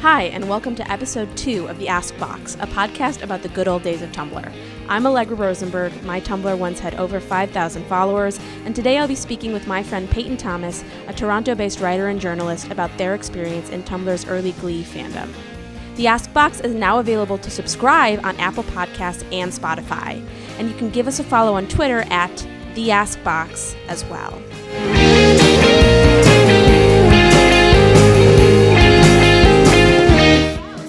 Hi, and welcome to episode 2 of the Ask Box, a podcast about the good old days of Tumblr. I'm Allegra Rosenberg. My Tumblr once had over 5,000 followers, and today I'll be speaking with my friend Peyton Thomas, a Toronto-based writer and journalist, about their experience in Tumblr's early Glee fandom. The Ask Box is now available to subscribe on Apple Podcasts and Spotify, and you can give us a follow on Twitter at The Ask Box as well.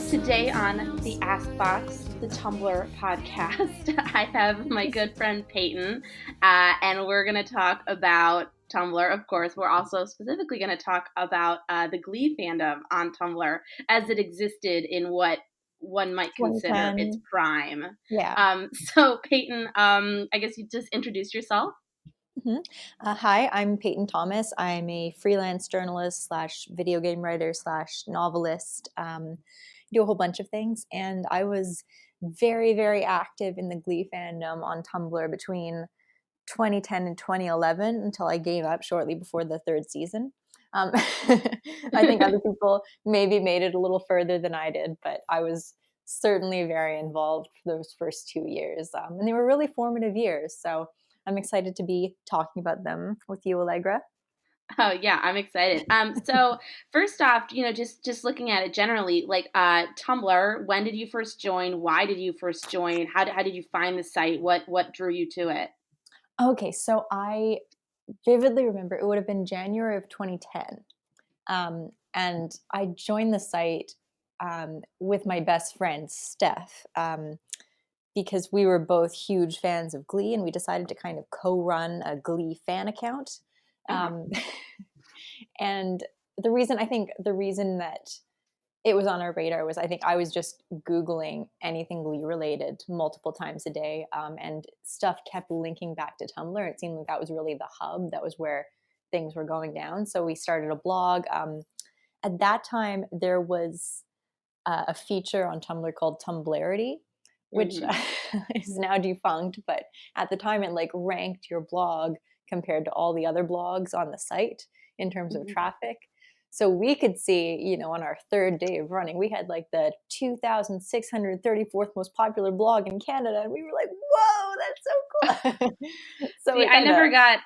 Today on the Ask Box, the Tumblr podcast, I have my good friend Peyton, and we're going to talk about Tumblr, of course. We're also specifically going to talk about the Glee fandom on Tumblr as it existed in what one might consider its prime. Yeah. So Peyton, I guess you just introduce yourself. Mm-hmm. Hi, I'm Peyton Thomas. I'm a freelance journalist / video game writer / novelist. Do a whole bunch of things. And I was very, very active in the Glee fandom on Tumblr between 2010 and 2011 until I gave up shortly before the third season. I think other people maybe made it a little further than I did, but I was certainly very involved for those first 2 years. And they were really formative years. So I'm excited to be talking about them with you, Allegra. Oh yeah, I'm excited. So first off, just looking at it generally, like Tumblr, when did you first join? Why did you first join? How did you find the site? What drew you to it? Okay, so I vividly remember it would have been January of 2010. And I joined the site with my best friend, Steph, because we were both huge fans of Glee, and we decided to kind of co-run a Glee fan account. And the reason that it was on our radar was I think I was just Googling anything Glee related multiple times a day, and stuff kept linking back to Tumblr. It seemed like that was really the hub. That was where things were going down. So we started a blog. At that time, there was a feature on Tumblr called Tumblarity, which is now defunct. But at the time, it like ranked your blog compared to all the other blogs on the site in terms of traffic. So we could see, on our third day of running, we had like the 2,634th most popular blog in Canada, and we were like, "Whoa, that's so cool!" So see, I never got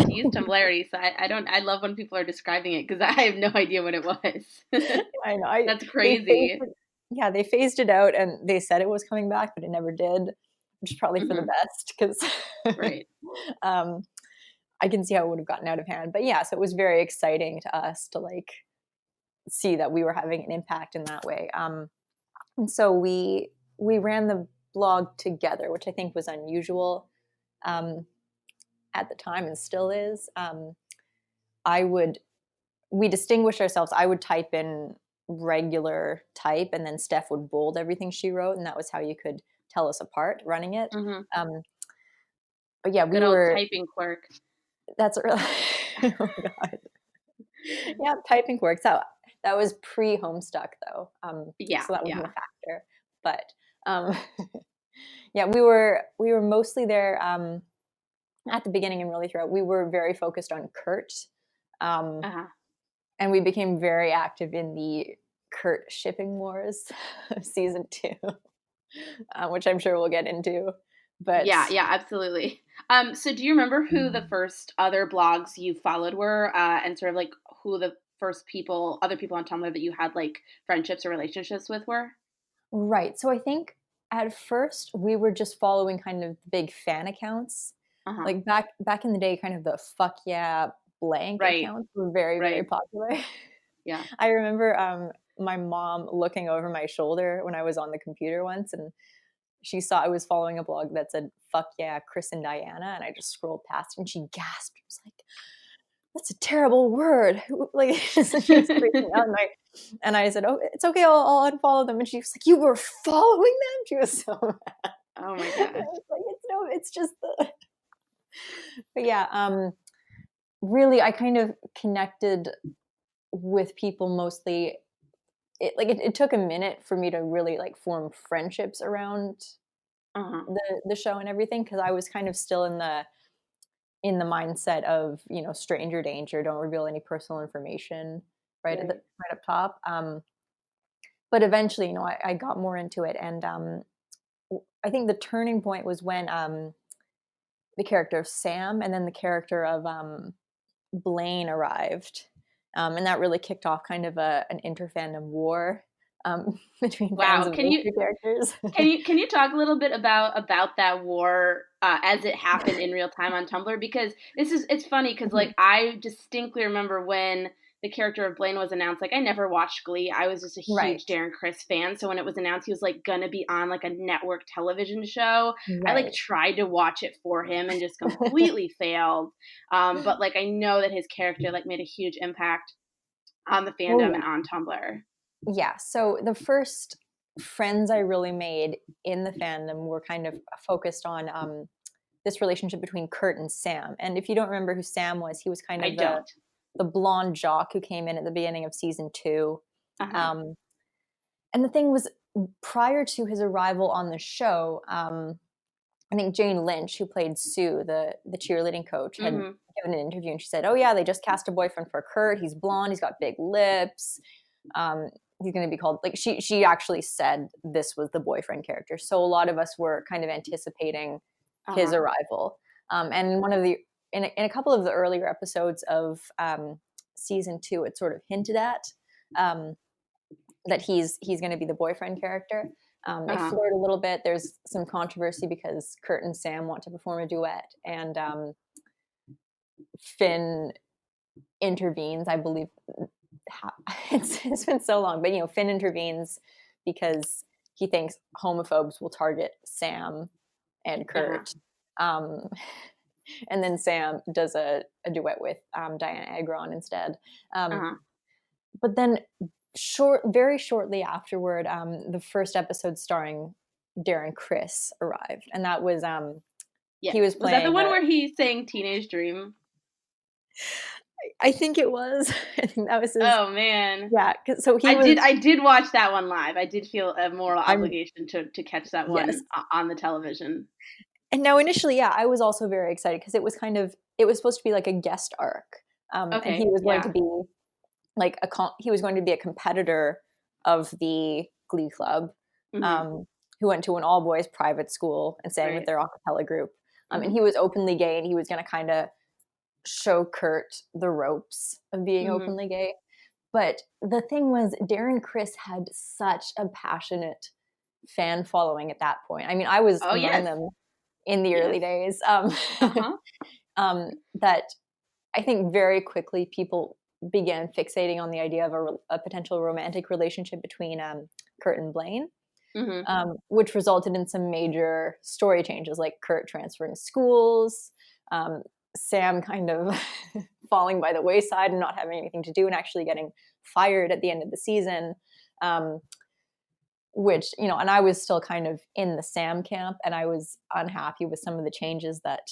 to use Tumblarity, so I love when people are describing it because I have no idea what it was. I know, that's crazy. They phased it out, and they said it was coming back, but it never did, which is probably for the best because, right. I can see how it would have gotten out of hand. But yeah, so it was very exciting to us to like see that we were having an impact in that way. And so we ran the blog together, which I think was unusual at the time and still is. We distinguished ourselves. I would type in regular type, and then Steph would bold everything she wrote, and that was how you could tell us apart running it. But yeah, good old typing quirk. That's really, oh God. Yeah, typing quirks. That was pre-Homestuck though. Yeah, so that wasn't a factor. But yeah, we were mostly there at the beginning and really throughout. We were very focused on Kurt, and we became very active in the Kurt shipping wars of season 2, which I'm sure we'll get into. But yeah, absolutely. So do you remember who the first other blogs you followed were, and sort of like who the first other people on Tumblr that you had like friendships or relationships with were? Right. So I think at first we were just following kind of big fan accounts. Like back in the day, kind of the fuck yeah blank accounts were very, very popular. Yeah. I remember my mom looking over my shoulder when I was on the computer once, and she saw I was following a blog that said "fuck yeah, Chris and Diana," and I just scrolled past and she gasped. It was like, "That's a terrible word!" Like she was freaking out, and I said, "Oh, it's okay. I'll unfollow them." And she was like, "You were following them?" She was so mad. Oh my god! I was like, it's just the. But yeah, really, I kind of connected with people mostly. It took a minute for me to really like form friendships around the show and everything, because I was kind of still in the mindset of stranger danger, don't reveal any personal information right up top. but eventually, I got more into it, and I think the turning point was when the character of Sam and then the character of Blaine arrived, and that really kicked off kind of an interfandom war between fans Wow. of those two characters. Can you talk a little bit about that war as it happened in real time on Tumblr? Because it's funny because like I distinctly remember when the character of Blaine was announced. Like I never watched Glee. I was just a Right, huge Darren Criss fan. So when it was announced he was like gonna be on like a network television show, I like right. tried to watch it for him and just completely failed. But like I know that his character like made a huge impact on the Oh fandom and on Tumblr. yeah. So the first friends I really made in the fandom were kind of focused on this relationship between Kurt and Sam. And if you don't remember who Sam was, he was kind I of don't. the blonde jock who came in at the beginning of season 2. Uh-huh. Um, and the thing was, prior to his arrival on the show, I think Jane Lynch, who played Sue, the cheerleading coach, had Mm-hmm. given an interview, and she said, "Oh yeah, they just cast a boyfriend for Kurt. He's blonde. He's got big lips. He's going to be called like." She actually said this was the boyfriend character. So a lot of us were kind of anticipating his Uh-huh. arrival. And in one of the in a couple of the earlier episodes of season 2, it sort of hinted at um, that he's going to be the boyfriend character. They Uh-huh. flirt a little bit. There's some controversy because Kurt and Sam want to perform a duet, and Finn intervenes. I believe it's been so long, but Finn intervenes because he thinks homophobes will target Sam and Uh-huh. Kurt. Um, and then Sam does a duet with Diana Agron instead. Uh-huh. But then very shortly afterward, the first episode starring Darren Criss arrived, and that was Yes. he was Was that the playing one where he sang Teenage Dream? I think it was. I think that was his. Oh man. Yeah, so he was. I did watch that one live. I did feel a moral I'm obligation to catch that yes. one on the television. And now initially, yeah, I was also very excited because it was supposed to be like a guest arc, and he Okay. was going to Yeah. be like he was going to be a competitor of the Glee Club, Mm-hmm. um, who went to an all boys private school and sang with Right. their a cappella group. And Mm-hmm. he was openly gay, and he was going to kind of show Kurt the ropes of being Mm-hmm. openly gay. But the thing was, Darren Criss had such a passionate fan following at that point. I mean, I was Oh among yes. them in the Yes. early days. Uh-huh. That I think very quickly people began fixating on the idea of a potential romantic relationship between Kurt and Blaine, Mm-hmm. which resulted in some major story changes, like Kurt transferring schools, Sam kind of falling by the wayside and not having anything to do, and actually getting fired at the end of the season. Which, and I was still kind of in the Sam camp, and I was unhappy with some of the changes that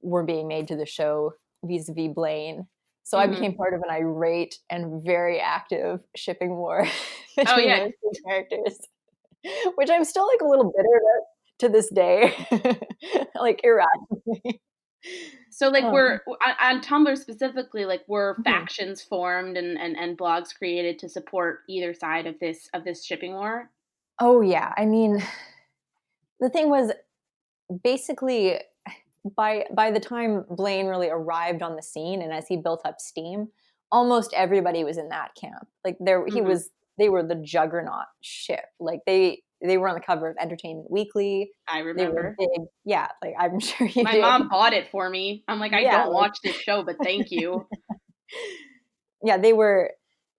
were being made to the show vis-a-vis Blaine. So I Mm-hmm. became part of an irate and very active shipping war Oh between yeah. those two characters, which I'm still like a little bitter about to this day, like irrationally. So like Um, we're on Tumblr specifically, like were mhm. factions formed and blogs created to support either side of this shipping war? Oh yeah, I mean, the thing was basically by the time Blaine really arrived on the scene and as he built up steam, almost everybody was in that camp. Like Mm-hmm. they were the juggernaut ship. Like they were on the cover of Entertainment Weekly. I They were remember. big. Yeah, like I'm sure you My do. mom bought it for me. I'm like, I Yeah, don't like watch this show, but thank you. yeah, they were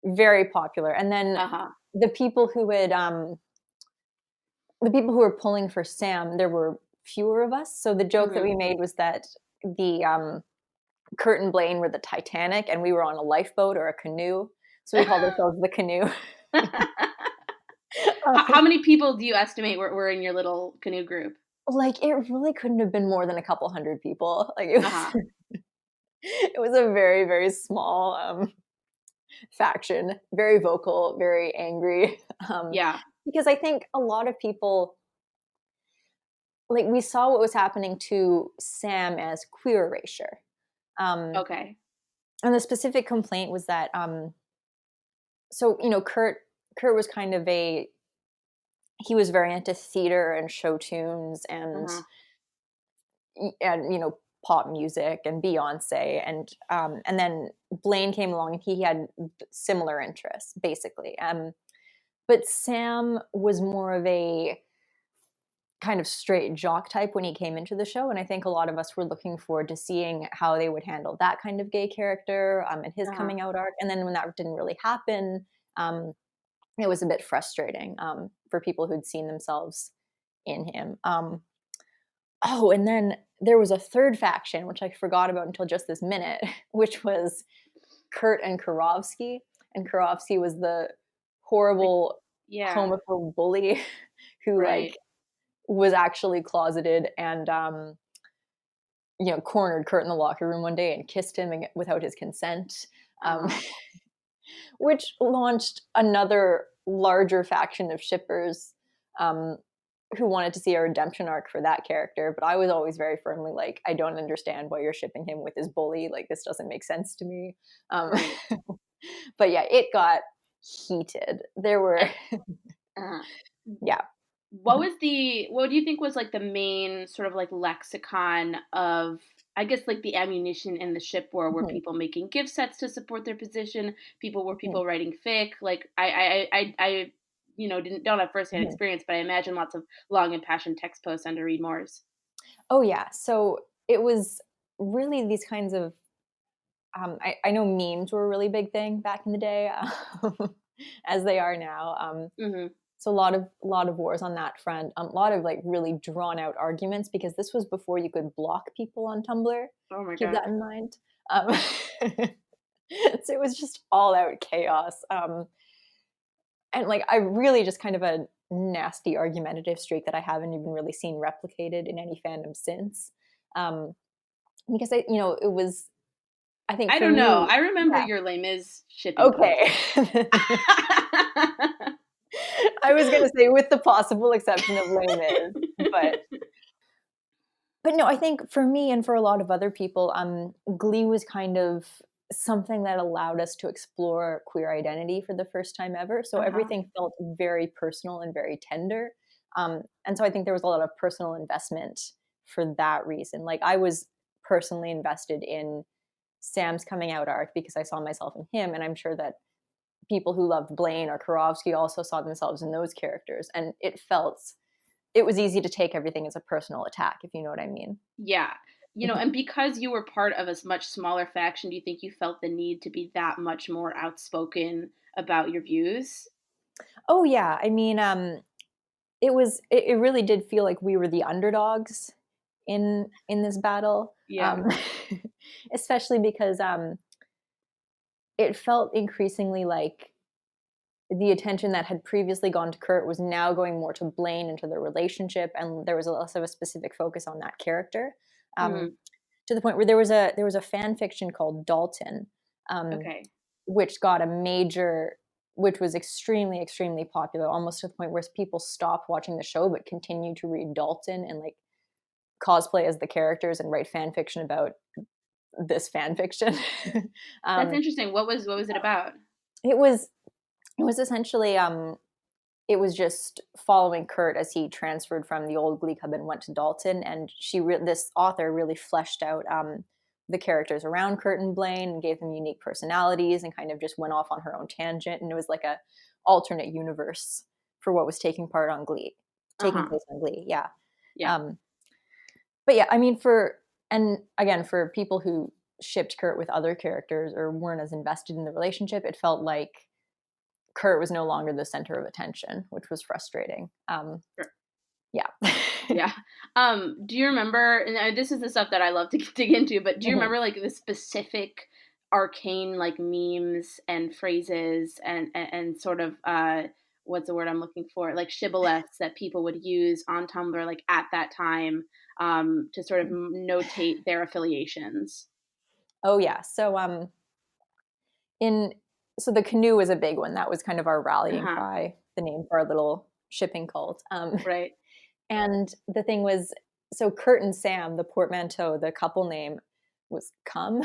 very popular. And then Uh-huh. the people who had the people who were pulling for Sam, there were fewer of us. So the joke that Mm-hmm. we made was that the Kurt and Blaine were the Titanic, and we were on a lifeboat or a canoe. So we called ourselves the canoe. How many people do you estimate were in your little canoe group? Like it really couldn't have been more than a couple hundred people. Like it was, Uh-huh. it was a very very small faction, very vocal, very angry. Um, Yeah. because I think a lot of people like we saw what was happening to Sam as queer erasure. Um, Okay. and the specific complaint was that so Kurt Kurt was kind of he was very into theater and show tunes Uh-huh. and pop music and Beyonce, and then Blaine came along and he had similar interests basically. But Sam was more of a kind of straight jock type when he came into the show, and I think a lot of us were looking forward to seeing how they would handle that kind of gay character, and his Uh-huh. coming out arc. And then when that didn't really happen, it was a bit frustrating, for people who'd seen themselves in him. Oh, and then there was a third faction, which I forgot about until just this minute, which was Kurt and Karofsky. And Karofsky was the Like, horrible yeah, homophobe bully who right. like was actually closeted and cornered Kurt in the locker room one day and kissed him without his consent, um, Uh-huh. which launched another larger faction of shippers, um, who wanted to see a redemption arc for that character. But I was always very firmly like, I don't understand why you're shipping him with his bully. Like, this doesn't make sense to me. Um, Right. but yeah, it got heated. There were, Uh-huh. yeah. What do you think was like the main sort of like lexicon of, I guess, like the ammunition in the ship war? Were Mhm, people making gift sets to support their position? Were mhm, people writing fic? Like I didn't don't have firsthand mhm. experience, but I imagine lots of long and passionate text posts under Read More's. Oh yeah. So it was really these kinds of I know memes were a really big thing back in the day, as they are now. Mm-hmm. So a lot of wars on that front. A lot of like really drawn out arguments because this was before you could block people on Tumblr. Oh my Keep god. that in mind. Um, so it was just all out chaos. And like I really just kind of a nasty argumentative streak that I haven't even really seen replicated in any fandom since. Um, because it was. I think I for don't know. me, I remember yeah. your Les Mis shipping post. Okay. I was gonna say with the possible exception of Les Mis, but no, I think for me and for a lot of other people, Glee was kind of something that allowed us to explore queer identity for the first time ever. So Uh-huh. everything felt very personal and very tender. And so I think there was a lot of personal investment for that reason. Like I was personally invested in Sam's coming out arc because I saw myself in him, and I'm sure that people who loved Blaine or Karofsky also saw themselves in those characters, and it was easy to take everything as a personal attack, if you know what I mean. Yeah. Mhm. And because you were part of a much smaller faction, do you think you felt the need to be that much more outspoken about your views? Oh yeah, I mean, it really did feel like we were the underdogs in this battle, Yeah. especially because it felt increasingly like the attention that had previously gone to Kurt was now going more to Blaine and to their relationship, and there was less of a specific focus on that character. Um, Mhm. to the point where there was a fan fiction called Dalton, um, Okay. which got a major, which was extremely extremely popular, almost to the point where people stopped watching the show but continued to read Dalton and like cosplay as the characters and write fan fiction about this fan fiction. That's um, interesting. What was it about? it was it was essentially it was just following Kurt as he transferred from the old Glee Club and went to Dalton. And this author really fleshed out the characters around Kurt and Blaine and gave them unique personalities and kind of just went off on her own tangent. And it was like a alternate universe for what was taking Uh-huh. place on Glee. Yeah. Yeah. Um, but yeah, I mean, and again, for people who shipped Kurt with other characters or weren't as invested in the relationship, it felt like Kurt was no longer the center of attention, which was frustrating. Sure. Yeah. Yeah. Do you remember, and this is the stuff that I love to dig into, but do you Mhm. remember like the specific arcane like memes and phrases and sort of what's the word I'm looking for? Like shibboleths that people would use on Tumblr like at that time to sort of notate their affiliations. Oh yeah. In so the canoe was a big one. That was kind of our rallying Uh-huh. cry, the name for our little shipping cult. Right. And the thing was, so Kurt and Sam, the portmanteau, the couple name was Cum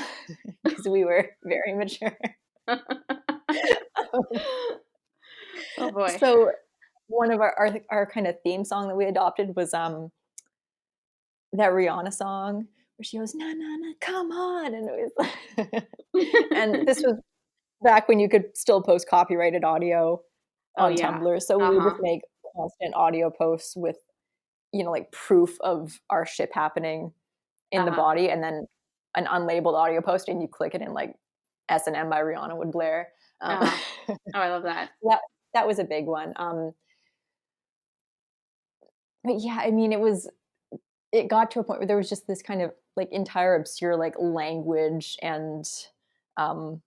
because we were very mature. Oh boy. So one of our kind of theme song that we adopted was that Rihanna song where she goes, "Na na na, come on," and it was, and this was back when you could still post copyrighted audio Oh on yeah. Tumblr, so we would just make constant audio posts with, like proof of our ship happening in the body, and then an unlabeled audio post, and you click it, and like S&M by Rihanna would blare. Oh, I love that. That was a big one. But yeah, I mean, it got to a point where there was just this kind of like entire obscure like language um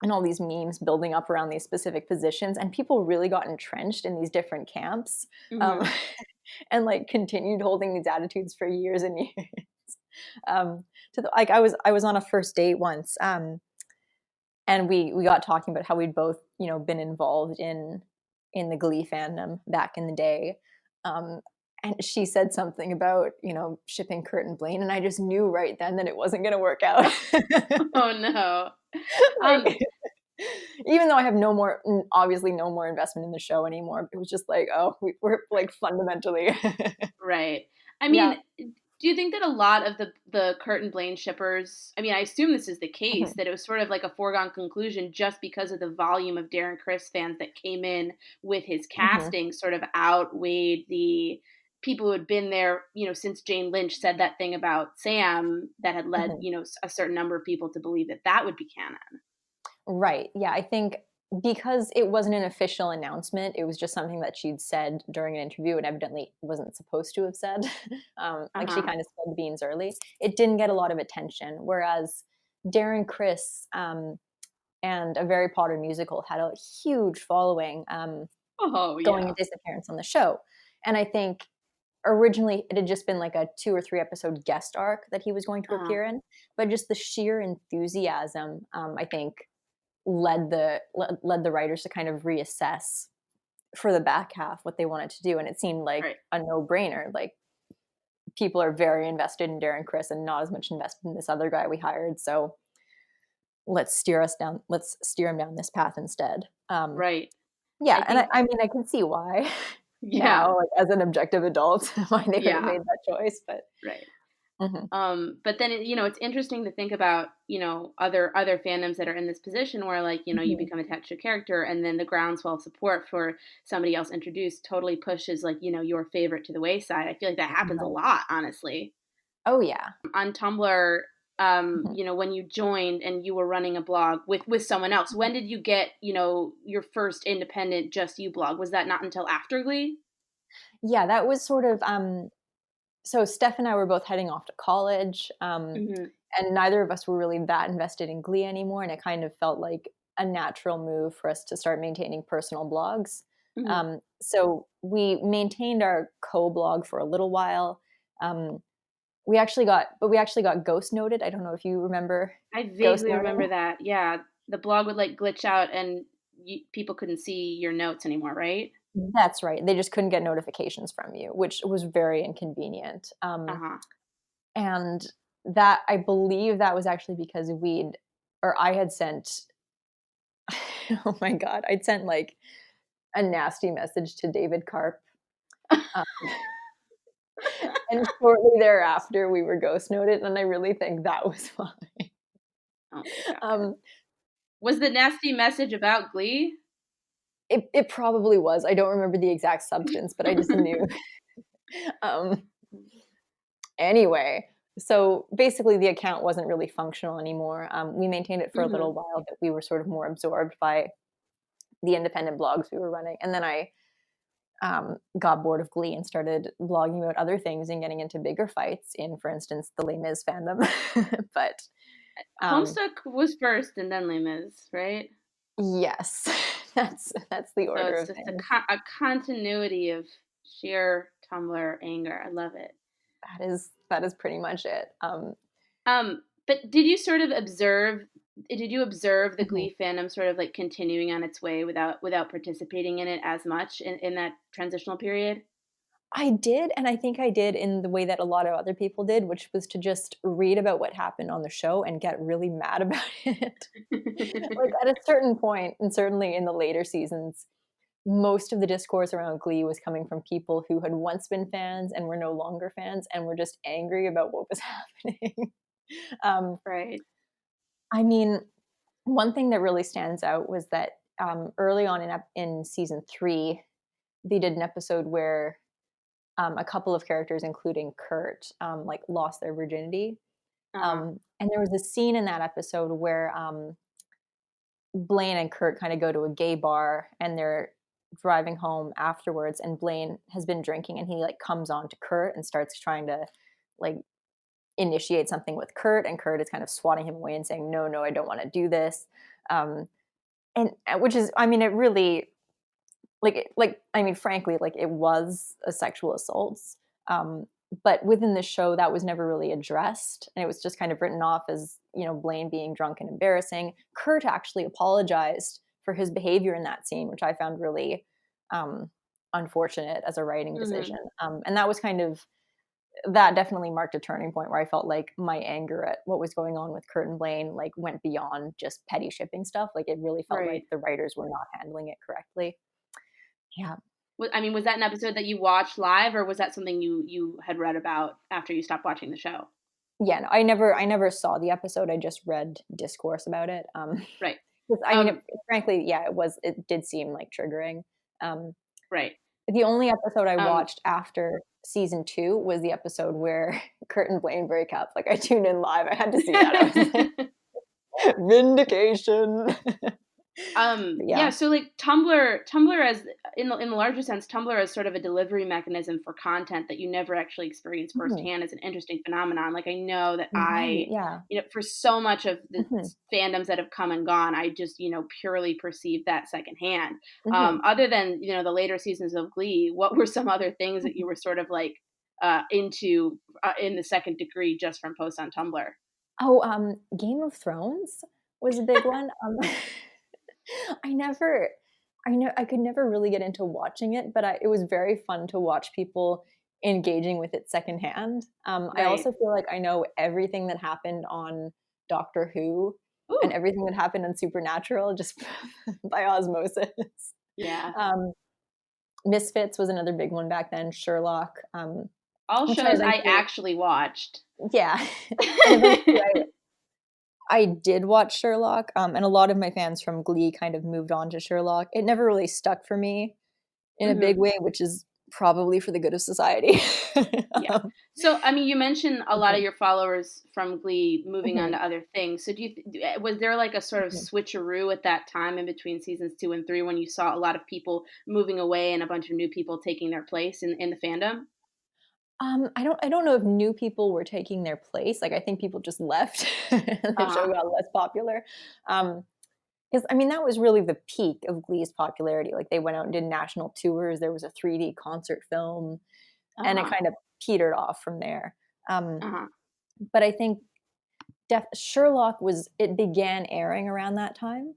and all these memes building up around these specific positions, and people really got entrenched in these different camps, um, Mm-hmm. and like continued holding these attitudes for years and years. Like I was on a first date once, and we got talking about how we'd both been involved in the Glee fandom back in the day. Um, and she said something about shipping Kurt and Blaine, and I just knew right then that it wasn't going to work out. Oh no. Like, even though I have obviously no more investment in the show anymore, it was just like, oh, we're like fundamentally Right. I yeah. mean, do you think that a lot of the Kurt and Blaine shippers, I mean, I assume this is the case, Mhm, that it was sort of like a foregone conclusion just because of the volume of Darren Criss fans that came in with his mhm, casting sort of outweighed the people who had been there, since Jane Lynch said that thing about Sam that had led, mhm. a certain number of people to believe that that would be canon. Right. Yeah, I think because it wasn't an official announcement, it was just something that she'd said during an interview and evidently wasn't supposed to have said. Like she Uh-huh. kind of spilled the beans early. It didn't get a lot of attention, whereas Darren Criss and A Very Potter Musical had a huge following Oh, going yeah. into his appearance on the show. And I think originally it had just been like a 2 or 3 episode guest arc that he was going to Uh-huh. appear in, but just the sheer enthusiasm, I think led the writers to kind of reassess for the back half what they wanted to do, and it seemed like Right. a no-brainer. Like people are very invested in Darren Criss and not as much invested in this other guy we hired, so let's steer him down this path instead. Right. I Yeah, and think, I mean I can see why yeah. now, like as an objective adult, why they would have Yeah. made that choice, but Right. mhm, But then it's interesting to think about, other fandoms that are in this position where like, you mhm, become attached to a character and then the groundswell of support for somebody else introduced totally pushes like, your favorite to the wayside. I feel like that happens a right. lot, honestly. Oh yeah. On Tumblr, Mhm. when you joined and you were running a blog with someone else, when did you get, your first independent just you blog? Was that not until after Glee? Yeah, that was sort of so Steph and I were both heading off to college, Mhm. and neither of us were really that invested in Glee anymore, and it kind of felt like a natural move for us to start maintaining personal blogs. Mhm. So we maintained our co-blog for a little while. Um, we actually got ghost noted. I don't know if you remember I ghost vaguely remember noting. that. Yeah, the blog would like glitch out and people couldn't see your notes anymore, right? That's right. They just couldn't get notifications from you, which was very inconvenient. Uh-huh. And that I believe that was actually because I had sent oh my god, I'd sent like a nasty message to David Karp, um, and shortly thereafter we were ghost noted, and I really think that was why. Oh my god. Um, Was the nasty message about Glee? it probably was. I don't remember the exact substance, but I just knew. Um, anyway, so basically the account wasn't really functional anymore. We maintained it for a little Mhm. while, but we were sort of more absorbed by the independent blogs we were running, and then I got bored of Glee and started blogging about other things and getting into bigger fights in, for instance, the Les Mis fandom. But um, Homestuck was first and then Les Mis, right? yes, that's the So order it's of just things. a continuity of sheer Tumblr anger. I love it. That is pretty much it. But did you observe the Mhm. Glee fandom sort of like continuing on its way without participating in it as much in that transitional period? I did, and I think I did in the way that a lot of other people did, which was to just read about what happened on the show and get really mad about it. Like at a certain point, and certainly in the later seasons, most of the discourse around Glee was coming from people who had once been fans and were no longer fans and were just angry about what was happening. Right. I mean, one thing that really stands out was that early on in season 3, they did an episode where a couple of characters, including Kurt, like lost their virginity. And there was a scene in that episode where Blaine and Kurt kind of go to a gay bar and they're driving home afterwards, and Blaine has been drinking and he like comes on to Kurt and starts trying to like initiate something with Kurt, and Kurt is kind of swatting him away and saying, no, I don't want to do this. And which is, I mean, it really frankly, like it was a sexual assault. But within the show, that was never really addressed. And it was just kind of written off as, Blaine being drunk and embarrassing. Kurt actually apologized for his behavior in that scene, which I found really unfortunate as a writing decision. And that was that definitely marked a turning point where I felt like my anger at what was going on with Kurt and Blaine like went beyond just petty shipping stuff. Like it really felt like the writers were not handling it correctly. Yeah. I mean, was that an episode that you watched live, or was that something you had read about after you stopped watching the show? Yeah, no, I never saw the episode. I just read discourse about it. Right. I mean, frankly, yeah, it did seem like triggering. Right. The only episode I watched after season 2 was the episode where Kurt and Blaine break up. Like I tuned in live. I had to see that. I was like, vindication. Yeah, so like Tumblr as in the larger sense, Tumblr as sort of a delivery mechanism for content that you never actually experience firsthand is an interesting phenomenon. Like I know that for so much of the fandoms that have come and gone, I just, purely perceived that secondhand. Other than, the later seasons of Glee, what were some other things that you were sort of like into in the second degree just from posts on Tumblr? Oh, Game of Thrones was a big one. I could never really get into watching it, but it was very fun to watch people engaging with it secondhand. I also feel like I know everything that happened on Doctor Who and everything that happened on Supernatural just by osmosis. Yeah. Misfits was another big one back then. Sherlock. All shows I actually watched. Yeah. And eventually I did watch Sherlock, and a lot of my fans from Glee kind of moved on to Sherlock. It never really stuck for me in a big way, which is probably for the good of society. Yeah. So, I mean, you mentioned a lot of your followers from Glee moving on to other things. So was there like a sort of switcheroo at that time in between seasons 2 and 3 when you saw a lot of people moving away and a bunch of new people taking their place in the fandom? I don't know if new people were taking their place. Like I think people just left and the show got less popular. Because I mean that was really the peak of Glee's popularity. Like they went out and did national tours. There was a 3D concert film, and it kind of petered off from there. But I think Sherlock began airing around that time.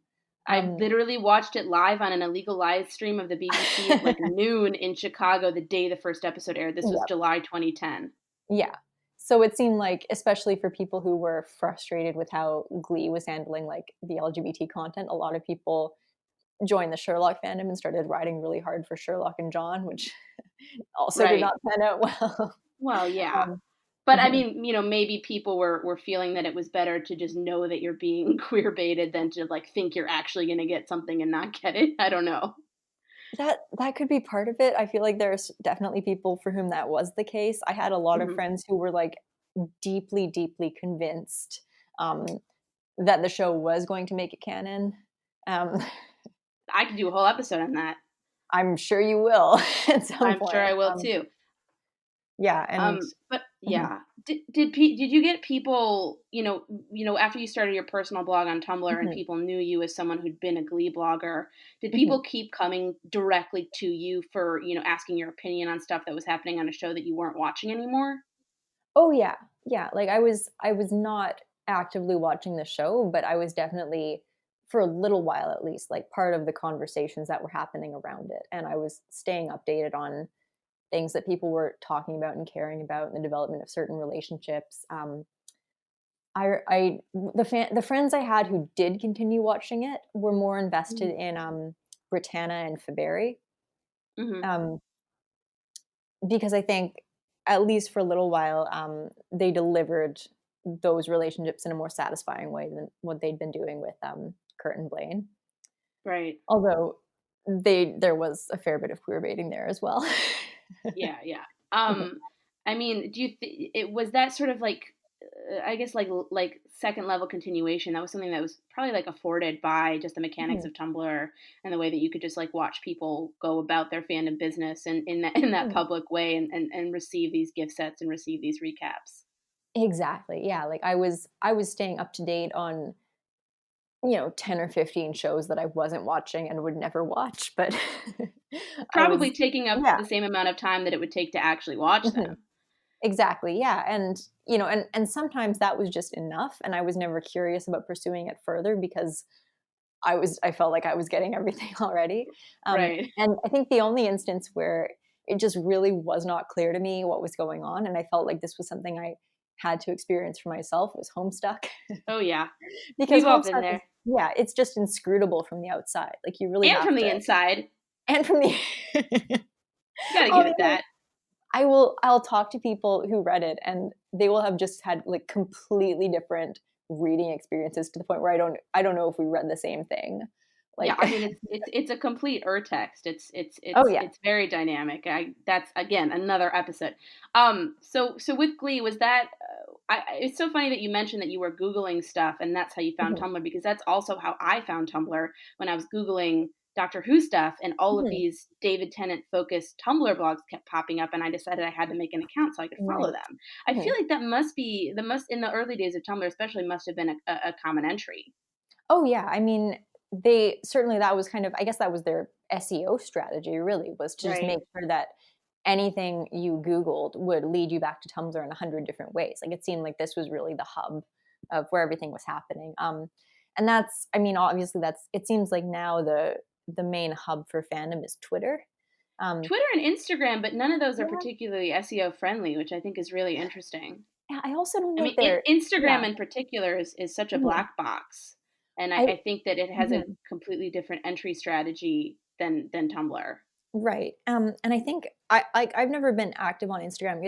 I literally watched it live on an illegal live stream of the BBC at like noon in Chicago the day the first episode aired. This was July 2010. Yeah. So it seemed like, especially for people who were frustrated with how Glee was handling like the LGBT content, a lot of people joined the Sherlock fandom and started riding really hard for Sherlock and John, which also did not pan out well. Well, yeah. But I mean, maybe people were feeling that it was better to just know that you're being queer baited than to like think you're actually going to get something and not get it. I don't know. That could be part of it. I feel like there's definitely people for whom that was the case. I had a lot of friends who were like deeply, deeply convinced that the show was going to make it canon. I could do a whole episode on that. I'm sure you will at some point. I'm sure I will too. Yeah, and but yeah, did you get people, after you started your personal blog on Tumblr and people knew you as someone who'd been a Glee blogger, did people keep coming directly to you for, asking your opinion on stuff that was happening on a show that you weren't watching anymore? Oh yeah. Yeah, like I was not actively watching the show, but I was definitely, for a little while at least, like part of the conversations that were happening around it, and I was staying updated on things that people were talking about and caring about in the development of certain relationships. The friends I had who did continue watching it were more invested in Britannia and Faberry, Hmm. um, because I think, at least for a little while, they delivered those relationships in a more satisfying way than what they'd been doing with Kurt and Blaine. Right. Although there was a fair bit of queer baiting there as well. Yeah, yeah. Um, I mean, do you it was that sort of like, I guess like second level continuation? That was something that was probably like afforded by just the mechanics Mhm, of Tumblr and the way that you could just like watch people go about their fandom business and in that mhm. public way and receive these gift sets and receive these recaps. Exactly, yeah, like, I was staying up to date on, 10 or 15 shows that I wasn't watching and would never watch, but I Probably was taking up yeah, the same amount of time that it would take to actually watch mhm, them. exactly, yeah, and, and sometimes that was just enough, and I was never curious about pursuing it further because I felt like I was getting everything already, Right. and I think the only instance where it just really was not clear to me what was going on, and I felt like this was something I had to experience for myself was Homestuck. Oh yeah. Because We've all been Homestuck is there. yeah, it's just inscrutable from the outside, like, you really And have from the to inside. and from the You gotta oh, give it yeah, that. I'll talk to people who read it, and they will have just had, like, completely different reading experiences to the point where I don't know if we read the same thing. Yeah, Like I mean it's a complete urtext. oh, yeah. It's very dynamic. That's again another episode. So with Glee was that it's so funny that you mentioned that you were googling stuff and that's how you found Mhm, Tumblr because that's also how I found Tumblr when I was googling Doctor Who stuff and all of mhm, these David Tennant focused Tumblr blogs kept popping up and I decided I had to make an account so I could follow right. them. I feel Mhm. like that must be the must in the early days of Tumblr especially must have been a common entry. Oh, yeah, I mean, they certainly that was kind of I guess that was their SEO strategy really, was to just Right. make sure that anything you Googled would lead you back to Tumblr in 100 different ways. Like, it seemed like this was really the hub of where everything was happening. And that's I mean, obviously, that's it seems like now the main hub for fandom is Twitter. Um, Twitter and Instagram, but none of those are yeah, particularly SEO friendly, which I think is really interesting. yeah, I also don't I know if mean, they're Instagram yeah, in particular is such a mhm, black box, and I I think that it has a mhm, completely different entry strategy than Tumblr. right, and I think I've never been active on Instagram.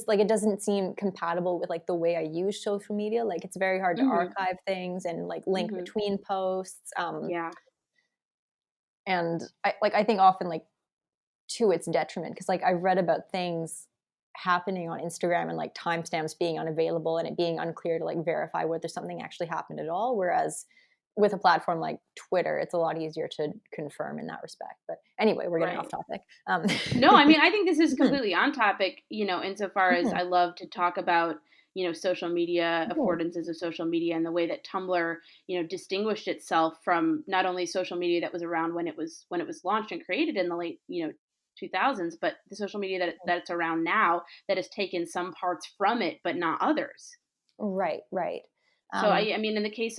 Like, it doesn't seem compatible with, like, the way I use social media, like, it's very hard to Mhm. archive things and, like, link Mhm. between posts, Yeah. and I think often, like, to its detriment, because like, I've read about things happening on Instagram and, like, timestamps being unavailable and it being unclear to, like, verify whether something actually happened at all, whereas with a platform like Twitter, it's a lot easier to confirm in that respect, but anyway, we're getting off Right. topic. No, I mean, I think this is Mhm, completely on topic, insofar as mhm, I love to talk about, social media, mhm, affordances of social media and the way that Tumblr, distinguished itself from not only social media that was around when it was launched and created in the late, 2000s, but the social media that's around now that has taken some parts from it but not others. right, right. So Um, I mean, in the case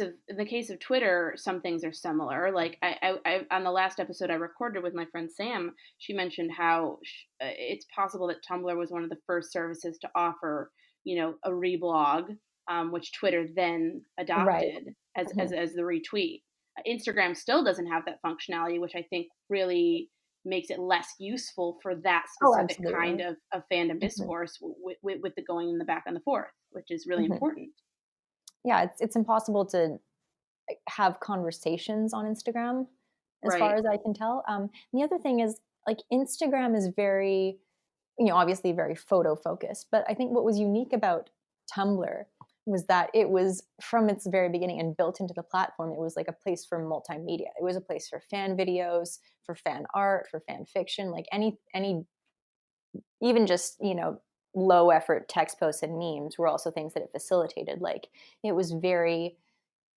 of Twitter, some things are similar. Like on the last episode I recorded with my friend Sam, she mentioned how it's possible that Tumblr was one of the first services to offer, a reblog, which Twitter then right. adopted Mhm. as the retweet. Instagram still doesn't have that functionality, which I think really makes it less useful for that Oh, specific kind absolutely. of fandom Mhm, discourse with the going in the back and the forth, which is really mhm. important. Yeah, it's impossible to, like, have conversations on Instagram as far Right. as I can tell. The other thing is, like, Instagram is very, obviously very photo focused, but I think what was unique about Tumblr was that it was from its very beginning and built into the platform, it was like a place for multimedia. It was a place for fan videos, for fan art, for fan fiction, like any even just, low effort text posts and memes were also things that it facilitated. Like, it was very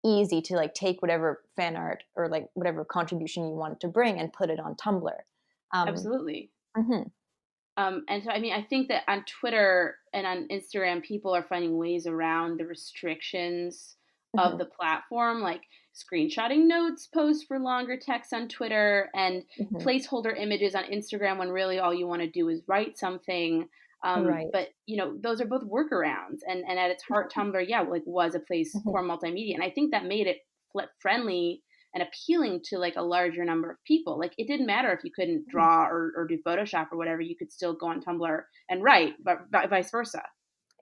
easy to, like, take whatever fan art or, like, whatever contribution you wanted to bring and put it on Tumblr. Um, Absolutely. mhm, And so, I mean, I think that on Twitter and on Instagram, people are finding ways around the restrictions of mhm, the platform, like screenshotting notes, posts for longer text on Twitter, and mhm. placeholder images on Instagram when really all you want to do is write something. Right. But those are both workarounds, and at its heart, Tumblr, yeah, like was a place Mhm, for multimedia, and I think that made it friendly and appealing to like a larger number of people. Like it didn't matter if you couldn't draw or do Photoshop or whatever, you could still go on Tumblr and write, but vice versa.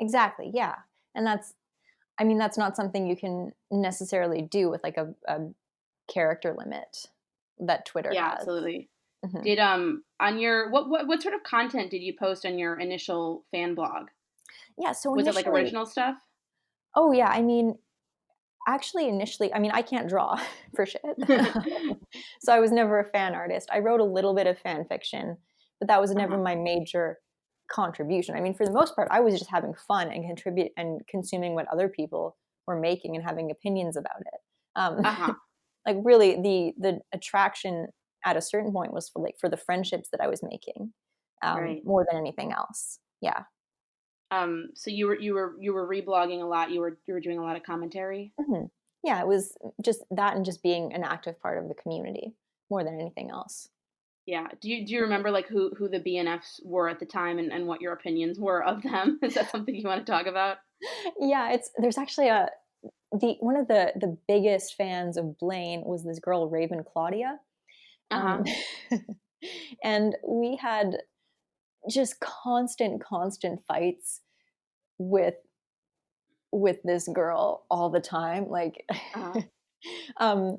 Exactly. Yeah. And that's not something you can necessarily do with like a character limit that Twitter Yeah, has. absolutely. Mm-hmm. Did on your what sort of content did you post on your initial fan blog? Yeah, so Was it like original stuff? Oh yeah, I mean, actually initially, I mean, I can't draw for shit. So I was never a fan artist. I wrote a little bit of fan fiction, but that was never my major contribution. I mean, for the most part, I was just having fun and contribute and consuming what other people were making and having opinions about it. Like really the attraction at a certain point was for the friendships that I was making, Right. more than anything else. Yeah. So you were reblogging a lot. You were doing a lot of commentary. Mm-hmm. Yeah, it was just that and just being an active part of the community more than anything else. Yeah. Do you remember like who the BNFs were at the time and what your opinions were of them? Is that something you want to talk about? Yeah, there's actually one of the biggest fans of Blaine was this girl Raven Claudia, Uh-huh. and we had just constant fights with this girl all the time. Like, Uh-huh. um,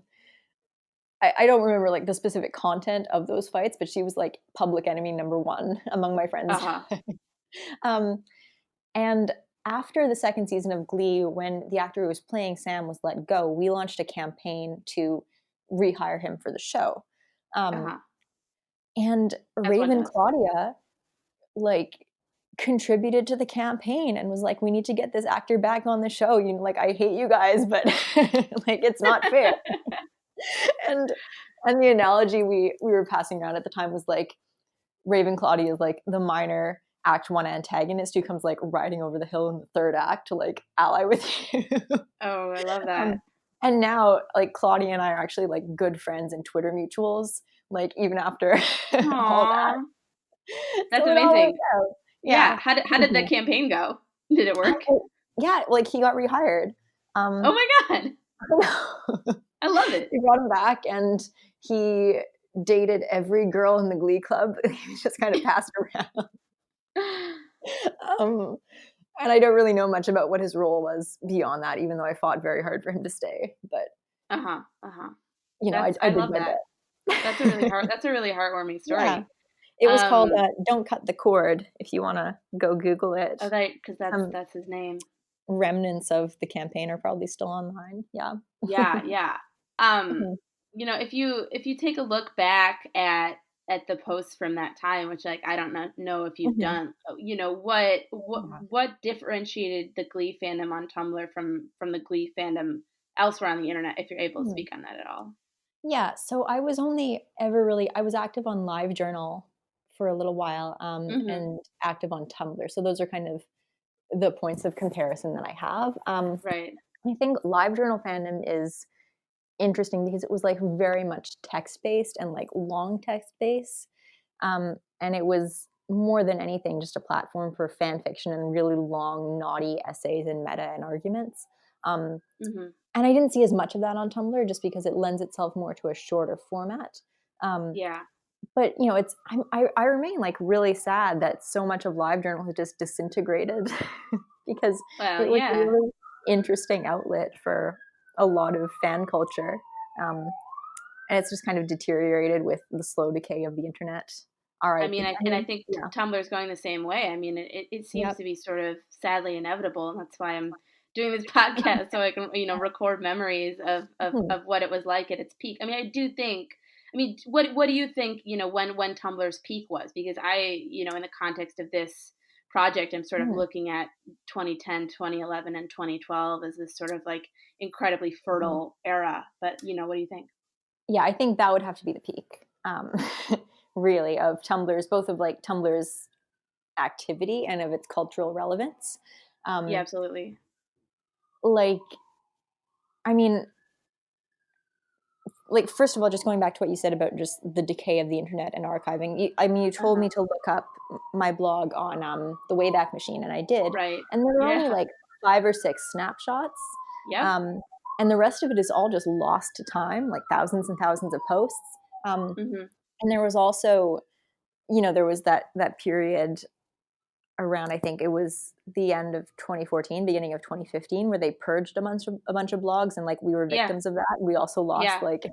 I don't remember like the specific content of those fights, but she was like public enemy number one among my friends. Uh-huh. um, and after the second season of Glee, when the actor who was playing Sam was let go, we launched a campaign to rehire him for the show. Uh-huh. And As one Raven does. Claudia like contributed to the campaign and was like, we need to get this actor back on the show. You know, like, I hate you guys, but like it's not fair. and the analogy we were passing around at the time was like Raven Claudia is like the minor act one antagonist who comes like riding over the hill in the third act to like ally with you. Oh, I love that. And now like Claudia and I are actually like good friends in Twitter mutuals, like even after all that. That's So it all worked amazing. out. Yeah. Yeah. How did the campaign go? Did it work? Yeah, like he got rehired. Oh my God. I love it. We brought him back and he dated every girl in the Glee club. He was just kind of passed around. And I don't really know much about what his role was beyond that, even though I fought very hard for him to stay. But you know, I did love my that. bit. That's a really heartwarming story. Yeah. It was called "Don't Cut the Cord." If you want to go Google it. Oh, because that's his name. Remnants of the campaign are probably still online. Yeah. Yeah, yeah. You know, if you take a look back at the posts from that time, which like I don't know if you've done, you know, what differentiated the Glee fandom on Tumblr from the Glee fandom elsewhere on the internet, if you're able to speak on that at all. Yeah, so I was active on LiveJournal for a little while, and active on Tumblr. So those are kind of the points of comparison that I have. Right. I think LiveJournal fandom is interesting because it was like very much text-based and like long text-based. And it was more than anything just a platform for fan fiction and really long, naughty essays and meta and arguments. And I didn't see as much of that on Tumblr just because it lends itself more to a shorter format. Yeah. But you know, I remain like really sad that so much of LiveJournal has just disintegrated because it was a really interesting outlet for a lot of fan culture. And it's just kind of deteriorated with the slow decay of the internet. All right. I think Tumblr's going the same way. I mean, it seems to be sort of sadly inevitable, and that's why I'm doing this podcast so I can, you know, record memories of what it was like at its peak. I mean, I do think. I mean, what do you think? You know, when Tumblr's peak was? Because you know, in the context of this project, I'm sort of looking at 2010, 2011, and 2012 as this sort of like incredibly fertile era. But you know, what do you think? Yeah, I think that would have to be the peak. Really, of Tumblr's, both of like Tumblr's activity and of its cultural relevance. Yeah, absolutely. Like, I mean, like, first of all, just going back to what you said about just the decay of the internet and archiving. You told me to look up my blog on the Wayback Machine, and I did. Right. And there were only like 5 or 6 snapshots. Yeah. and the rest of it is all just lost to time, like thousands and thousands of posts. Mm-hmm. And there was also, there was that period around, I think it was the end of 2014, beginning of 2015, where they purged a bunch of blogs, and like we were Yeah. victims of that. We also lost Yeah. like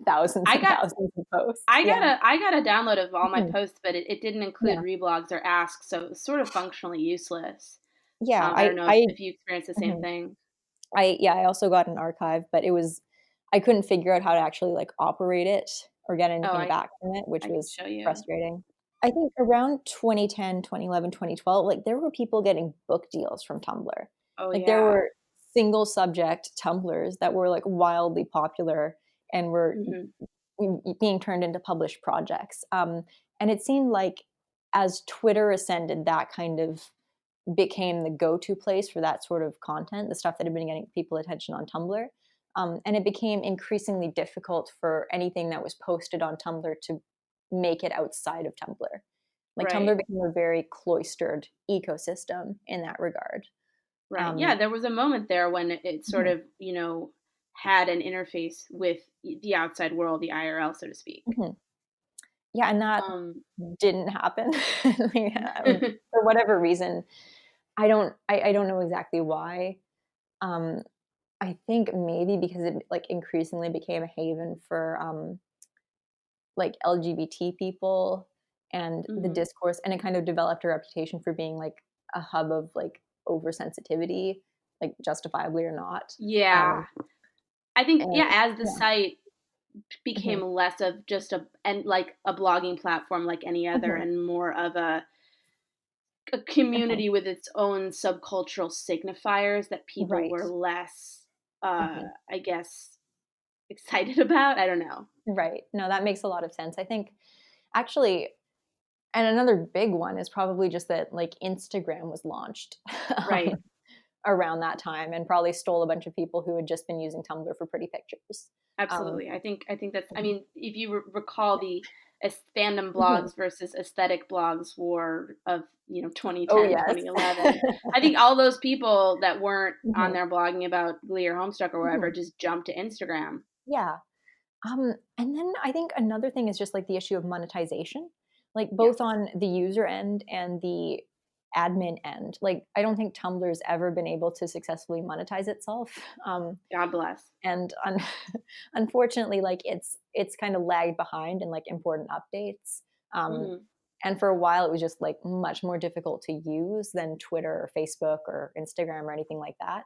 thousands I and got thousands of posts. I got Yeah. a download of all my Mhm. posts, but it didn't include Yeah. reblogs or asks, so it was sort of functionally useless. Yeah. I don't know if you experienced the same Mhm. thing. I also got an archive, but I couldn't figure out how to actually like operate it or get Oh, anything back from it, which I can was show you. frustrating. I think around 2010, 2011, 2012, like there were people getting book deals from Tumblr. Oh, Like there yeah. were single subject Tumblrs that were like wildly popular and were Mhm. being turned into published projects. And it seemed like as Twitter ascended, that kind of became the go-to place for that sort of content, the stuff that had been getting people attention on Tumblr. And it became increasingly difficult for anything that was posted on Tumblr to make it outside of Tumblr. Like Right. Tumblr became a very cloistered ecosystem in that regard. Right. Yeah, Um, there was a moment there when it sort mhm, of, had an interface with the outside world, the IRL, so to speak. mhm. Yeah, and that Um, didn't happen. Like, for whatever reason, I don't know exactly why. Um, I think maybe because it like increasingly became a haven for like LGBT people and the mhm. discourse, and it kind of developed a reputation for being like a hub of like oversensitivity, like justifiably or not. Yeah. Um, I think, and yeah, as the yeah, site became mhm, less of just a blogging platform like any other, mhm, and more of a mhm, community with its own subcultural signifiers that people right, were less, mhm, I guess, excited about. I don't know. right. No, that makes a lot of sense. I think actually, and another big one is probably just that like Instagram was launched Right. around that time and probably stole a bunch of people who had just been using Tumblr for pretty pictures. Um, Absolutely. I think that's. I mhm, mean, if you recall the fandom mhm. blogs versus aesthetic blogs war of Oh 2010, yes. 2011. I think all those people that weren't on Mhm, there blogging about Glee or Homestuck or whatever mhm. just jumped to Instagram. Yeah. And then I think another thing is just like the issue of monetization, like Yes. both on the user end and the admin end. Like I don't think Tumblr's ever been able to successfully monetize itself. God bless. And unfortunately, like it's kind of lagged behind in like important updates. Um, Hmm. and for a while, it was just like much more difficult to use than Twitter or Facebook or Instagram or anything like that.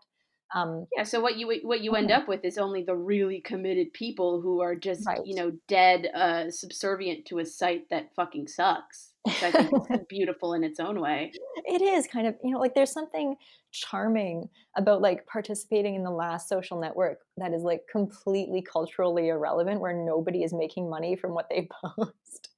Um, Yeah, so what you end mhm, up with is only the really committed people who are just, right. dead subservient to a site that fucking sucks, which I think is beautiful in its own way. It is kind of, like there's something charming about like participating in the last social network that is like completely culturally irrelevant, where nobody is making money from what they post.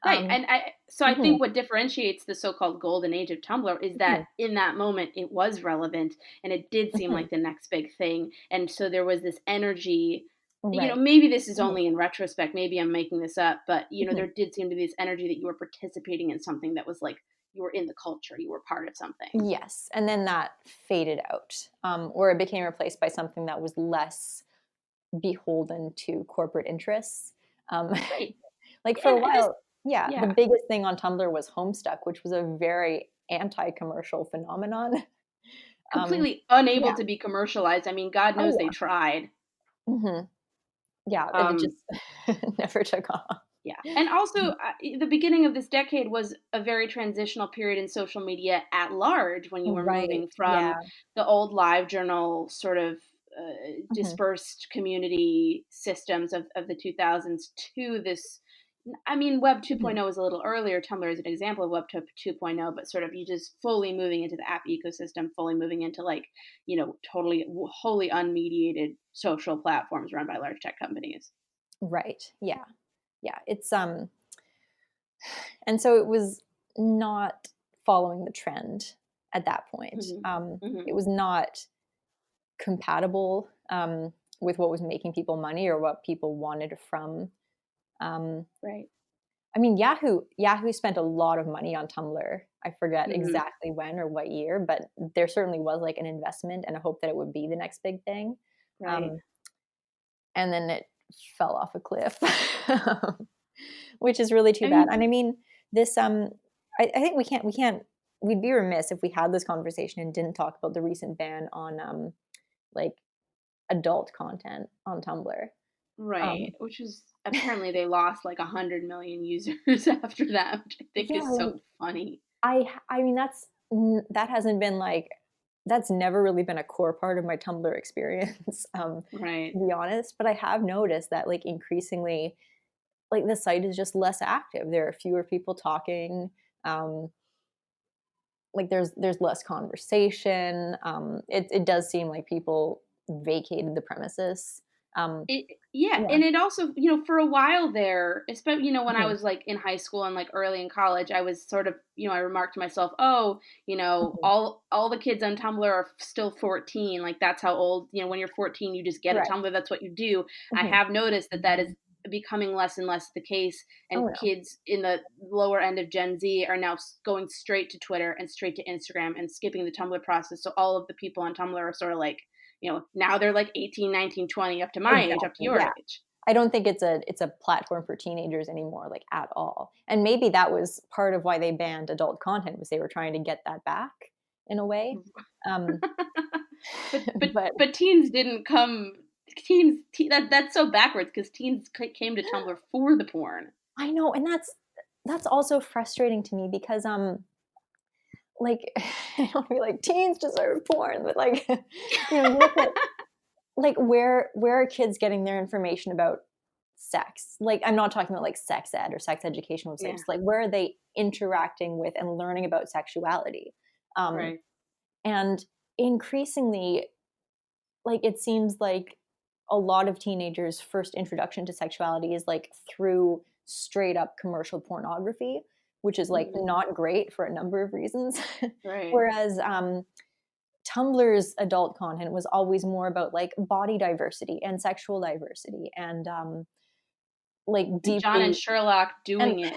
Right. Um, And I mhm, think what differentiates the so-called golden age of Tumblr is that mhm, in that moment it was relevant and it did seem mhm, like the next big thing. And so there was this energy, right. maybe this is Mhm, only in retrospect, maybe I'm making this up, but mhm. there did seem to be this energy that you were participating in something that was like you were in the culture, you were part of something. Yes, and then that faded out, or it became replaced by something that was less beholden to corporate interests. Um, Right. like for a And this while, yeah, the yeah, biggest thing on Tumblr was Homestuck, which was a very anti-commercial phenomenon. Um, completely unable yeah. to be commercialized. I mean, God Oh knows they yeah. tried. Mhm. Yeah, it Um just never took off. Yeah. And also, the beginning of this decade was a very transitional period in social media at large when you were Right. moving Yeah. from the old live journal sort of Mhm. dispersed community systems of the 2000s to this. I mean, Web Mhm. 2.0 is a little earlier. Tumblr is an example of Web 2.0, but sort of you just fully moving into the app ecosystem, fully moving into like, totally, wholly unmediated social platforms run by large tech companies. Right. Yeah. Yeah. And so it was not following the trend at that point. Hmm. Hmm. It was not compatible with what was making people money or what people wanted from. Um, Right. I mean, Yahoo spent a lot of money on Tumblr. I forget Hmm. exactly when or what year, but there certainly was like an investment and a hope that it would be the next big thing. Right. And then it fell off a cliff, which is really too I bad. mean, And I mean, this I think we'd be remiss if we had this conversation and didn't talk about the recent ban on like adult content on Tumblr. right. Um, Which is apparently they lost like 100 million users after that, which I think yeah, is so funny. I mean that hasn't been like that's never really been a core part of my Tumblr experience, Right. to be honest. But I have noticed that like increasingly, like the site is just less active. There are fewer people talking. Um, like there's less conversation. It does seem like people vacated the premises. Yeah, Yeah. and it also, for a while there, especially, when I Mhm, was like in high school and like early in college, I was sort of, I remarked to myself, oh, mhm. all the kids on Tumblr are still 14. Like that's how old, when you're 14, you just get a Right. Tumblr. That's what you do. I Mhm. have noticed that that is becoming less and less the case, and Oh no. kids in the lower end of Gen Z are now going straight to Twitter and straight to Instagram and skipping the Tumblr process. So all of the people on Tumblr are sort of like, now they're like 18, 19, 20, up to my age, up to Exactly. your Yeah. age. I don't think it's a platform for teenagers anymore, like at all. And maybe that was part of why they banned adult content, was they were trying to get that back in a way. Um, but but but but teens didn't come. That's so backwards because teens came to Tumblr for the porn. I know, and that's also frustrating to me because like I don't feel like teens deserve porn, but like you look at like where are kids getting their information about sex? Like I'm not talking about like sex ed or sex education Yeah, websites. Like where are they interacting with and learning about sexuality? Um, right. and increasingly, like it seems like a lot of teenagers' first introduction to sexuality is like through straight up commercial pornography, which is like Mhm. not great for a number of reasons. Right. Whereas Tumblr's adult content was always more about like body diversity and sexual diversity and like And John and deeply Sherlock and doing it.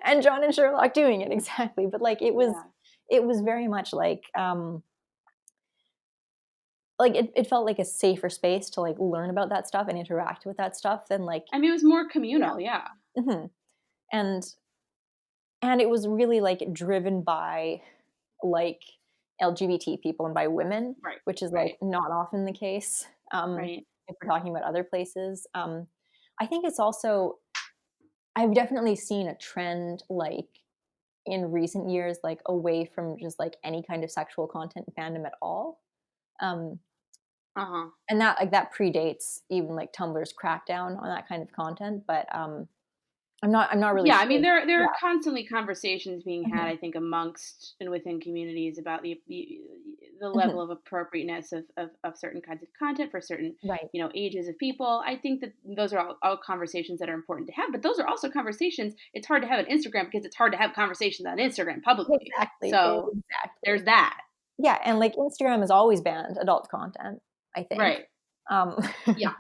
and John and Sherlock doing it exactly. But like Yeah. it was very much like it felt like a safer space to like learn about that stuff and interact with that stuff than like I mean, it was more yeah. communal. Yeah. Mhm. and and it was really like driven by like LGBT people and by women, Right. which is like Right. not often the case Right. if we're talking about other places. I think it's also I've definitely seen a trend like in recent years, like away from just like any kind of sexual content fandom at all. Um, Uh huh. and that like that predates even like Tumblr's crackdown on that kind of content. But I'm not really Yeah, I mean, sure. there Yeah. are constantly conversations being had, Mhm, I think, amongst and within communities about the mhm. level of appropriateness of certain kinds of content for certain, Right. ages of people. I think that those are all conversations that are important to have, but those are also conversations it's hard to have on Instagram because it's hard to have conversations on Instagram publicly. Exactly. So there's Exactly. that. Yeah, and like Instagram has always banned adult content, I think. Right. Um, Yeah.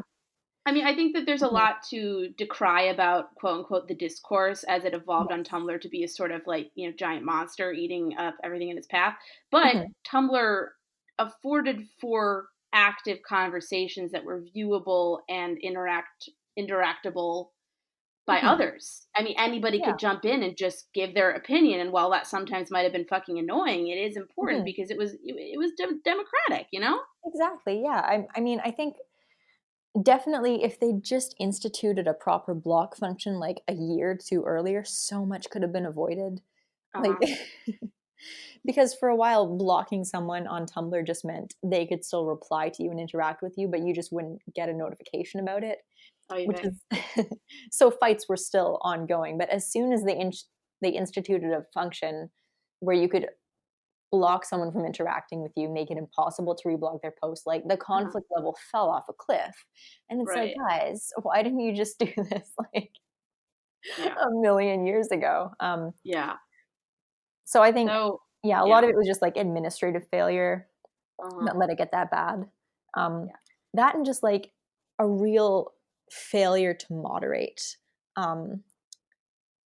I mean, I think that there's a mhm. lot to decry about quote unquote the discourse as it evolved on Yes. Tumblr to be a sort of like, giant monster eating up everything in its path. But Mhm. Tumblr afforded for active conversations that were viewable and interactable by Mhm. others. I mean, anybody Yeah. could jump in and just give their opinion. And while that sometimes might have been fucking annoying, it is important Mhm. because it was democratic, you know? Exactly, yeah. I mean, I think definitely if they just instituted a proper block function like a year or 2 earlier, so much could have been avoided. Uh Like huh. because for a while, blocking someone on Tumblr just meant they could still reply to you and interact with you, but you just wouldn't get a notification about it, Oy which vey. is so fights were still ongoing. But as soon as they instituted a function where you could block someone from interacting with you, make it impossible to reblog their post, like the Uh huh. conflict level fell off a cliff. And it's like, Right. guys, why didn't you just do this like Yeah. a million years ago? Yeah. So I think, So, yeah, a lot yeah. of it was just like administrative failure Uh-huh. that let it get that bad. Um, Yeah. that and just like a real failure to moderate. Um,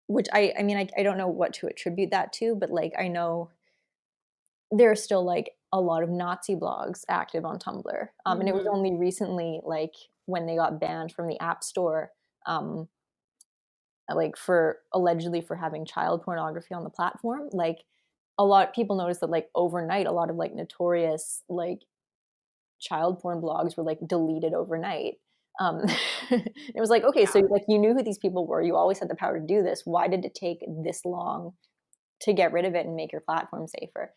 which I mean, I don't know what to attribute that to, but like I know there are still like a lot of Nazi blogs active on Tumblr. And it was only recently, like when they got banned from the App Store, like for allegedly for having child pornography on the platform, like a lot of people noticed that like overnight, a lot of like notorious like child porn blogs were like deleted overnight. It was like, okay, so like you knew who these people were. You always had the power to do this. Why did it take this long to get rid of it and make your platform safer?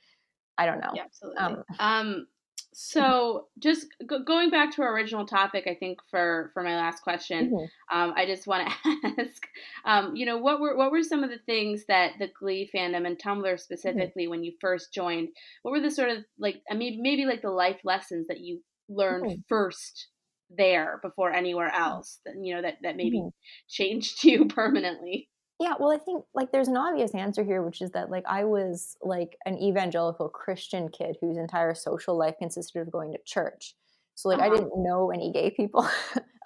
I don't know. Yeah, absolutely. So just going back to our original topic, I think for my last question, I just want to ask, what were some of the things that the Glee fandom and Tumblr specifically, when you first joined, what were the sort of like, I mean, maybe like the life lessons that you learned first there before anywhere else, that maybe changed you permanently? Yeah, well, I think like there's an obvious answer here, which is that like I was like an evangelical Christian kid whose entire social life consisted of going to church. So like I didn't know any gay people.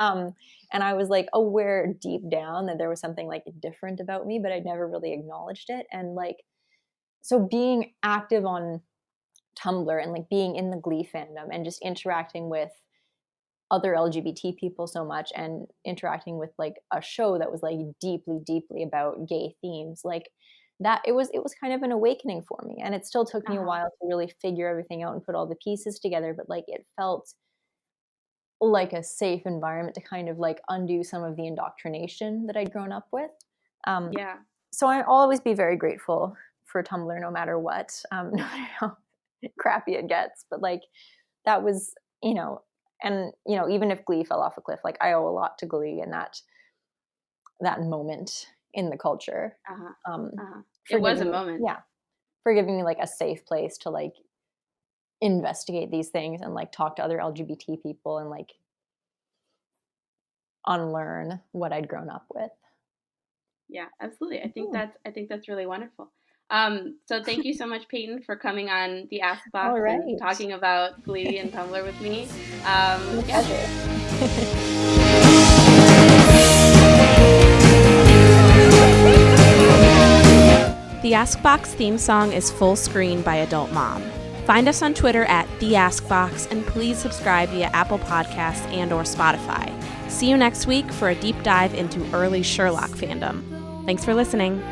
And I was like aware deep down that there was something like different about me, but I'd never really acknowledged it. And like, so being active on Tumblr and like being in the Glee fandom and just interacting with other LGBT people so much and interacting with like a show that was like deeply about gay themes, like that it was kind of an awakening for me. And it still took me a while to really figure everything out and put all the pieces together, but like it felt like a safe environment to kind of like undo some of the indoctrination that I'd grown up with. So I'll always be very grateful for Tumblr no matter what, no matter how crappy it gets. But like that was, and even if Glee fell off a cliff, like I owe a lot to Glee and that moment in the culture. It was a moment. Yeah. For giving me like a safe place to like investigate these things and like talk to other LGBT people and like unlearn what I'd grown up with. Yeah, absolutely. I think that's really wonderful. So thank you so much, Peyton, for coming on the Ask Box and talking about Glee and Tumblr with me. The Ask Box theme song is Full Screen by Adult Mom. Find us on Twitter at The Ask Box, and please subscribe via Apple Podcasts and or Spotify. See you next week for a deep dive into early Sherlock fandom. Thanks for listening.